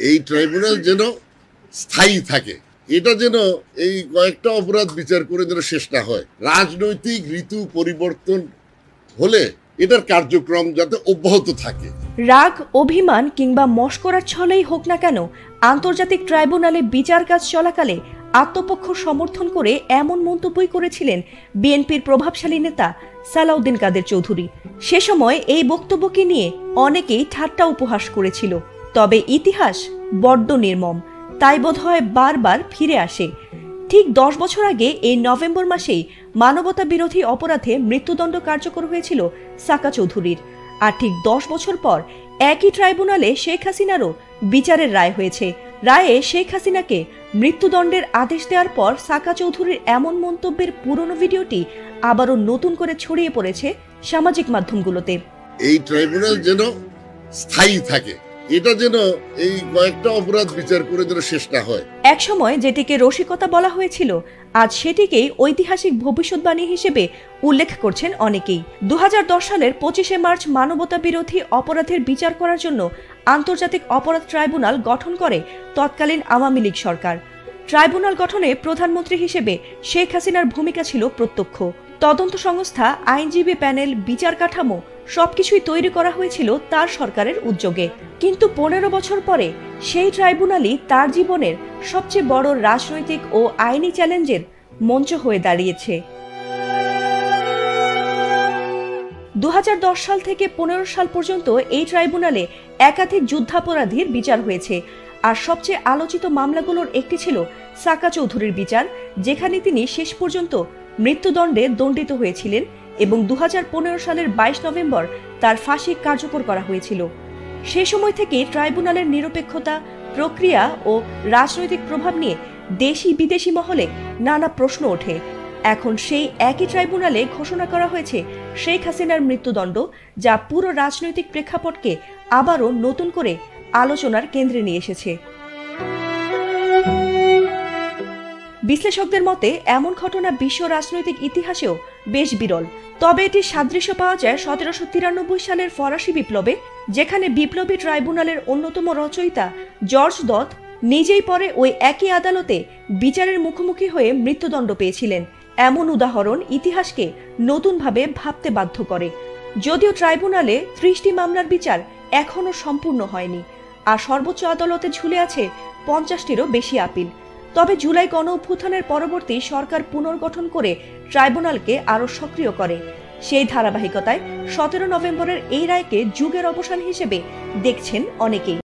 এই ট্রাইব্যুনাল যেন স্থায়ী থাকে, এটা যেন এই কয়েকটা অপরাধ বিচার করে যেন শেষ না হয়। রাজনৈতিক ঋতু পরিবর্তন হলে এটার কার্যক্রম যাতে অব্যাহত থাকে। রাগ, অভিমান কিংবা মস্করার ছলেই হোক না কেন, আন্তর্জাতিক ট্রাইব্যুনালে বিচার কাজ চলাকালে আত্মপক্ষ সমর্থন করে এমন মন্তব্যই করেছিলেন বিএনপির প্রভাবশালী নেতা সালাউদ্দিন কাদের চৌধুরী। সে সময় এই বক্তব্যকে নিয়ে অনেকেই ঠাট্টা উপহাস করেছিল। তবে ইতিহাস বড্ড নির্মম, তাই বোধহয় বারবার ফিরে আসে। ঠিক 10 বছর আগে এই নভেম্বর মাসেই মানবতা বিরোধী অপরাধে মৃত্যুদণ্ড কার্যকর হয়েছিল সাকা চৌধুরীর। আর ঠিক 10 বছর পর একই ট্রাইব্যুনালে শেখ হাসিনারও বিচারের রায় হয়েছে। রায়ে শেখ হাসিনাকে মৃত্যুদণ্ডের আদেশ দেওয়ার পর সাকা চৌধুরীর এমন মন্তব্যের পুরনো ভিডিওটি আবারও নতুন করে ছড়িয়ে পড়েছে সামাজিক মাধ্যমগুলোতে। এই ট্রাইব্যুনাল যেন স্থায়ী থাকে, এটা যেন এই কয়েকটা অপরাধ বিচার করে যেন শেষ না হয়। এক সময় যেটিকে রসিকতা বলা হয়েছিল, আজ সেটিকেই ঐতিহাসিক ভবিষ্যৎবাণী হিসেবে উল্লেখ করছেন অনেকেই। 2010 সালের 25শে মার্চ মানবতা বিরোধী অপরাধের বিচার করার জন্য আন্তর্জাতিক অপরাধ ট্রাইব্যুনাল গঠন করে তৎকালীন আওয়ামী লীগ সরকার। ট্রাইব্যুনাল গঠনে প্রধানমন্ত্রী হিসেবে শেখ হাসিনার ভূমিকা ছিল প্রত্যক্ষ। তদন্ত সংস্থা, আইনজীবী প্যানেল, বিচার কাঠামো সবকিছুই তৈরি করা হয়েছিল তার সরকারের উদ্যোগে। কিন্তু 15 বছর পরে সেই ট্রাইব্যুনালই তার জীবনের সবচেয়ে বড় রাজনৈতিক ও আইনি চ্যালেঞ্জের মঞ্চ হয়ে দাঁড়িয়েছে। 2010 সাল থেকে 15 সাল পর্যন্ত এই ট্রাইব্যুনালে একাধিক যুদ্ধাপরাধীর বিচার হয়েছে। আর সবচেয়ে আলোচিত মামলাগুলোর একটি ছিল সাকা চৌধুরীর বিচার, যেখানে তিনি শেষ পর্যন্ত মৃত্যুদণ্ডে দণ্ডিত হয়েছিলেন এবং 2015 সালের 22 নভেম্বর তার ফাঁসি কার্যকর করা হয়েছিল। সে সময় থেকে ট্রাইব্যুনালের নিরপেক্ষতা, প্রক্রিয়া ও রাজনৈতিক প্রভাব নিয়ে দেশি বিদেশি মহলে নানা প্রশ্ন ওঠে। এখন সেই একই ট্রাইব্যুনালে ঘোষণা করা হয়েছে শেখ হাসিনার মৃত্যুদণ্ড, যা পুরো রাজনৈতিক প্রেক্ষাপটকে আবারও নতুন করে আলোচনার কেন্দ্রে নিয়ে এসেছে। বিশ্লেষকদের মতে এমন ঘটনা বিশ্ব রাজনৈতিক ইতিহাসেও বেশ বিরল। তবে এটির সাদৃশ্য পাওয়া যায় 1793 সালের ফরাসি বিপ্লবে, যেখানে বিপ্লবী ট্রাইব্যুনালের অন্যতম রচয়িতা জর্জ দত নিজেই পরে ওই একই আদালতে বিচারের মুখোমুখি হয়ে মৃত্যুদণ্ড পেয়েছিলেন। এমন উদাহরণ ইতিহাসকে নতুনভাবে ভাবতে বাধ্য করে। যদিও ট্রাইব্যুনালে 30টি মামলার বিচার এখনও সম্পূর্ণ হয়নি, আর সর্বোচ্চ আদালতে ঝুলে আছে 50টিরও বেশি আপিল। তবে জুলাই গণঅভ্যুত্থানের পরবর্তী সরকার পুনর্গঠন করে ট্রাইব্যুনালকে আরও সক্রিয় করে। সেই ধারাবাহিকতায় 17 নভেম্বরের এই রায়কে যুগের অবসান হিসেবে দেখছেন অনেকেই।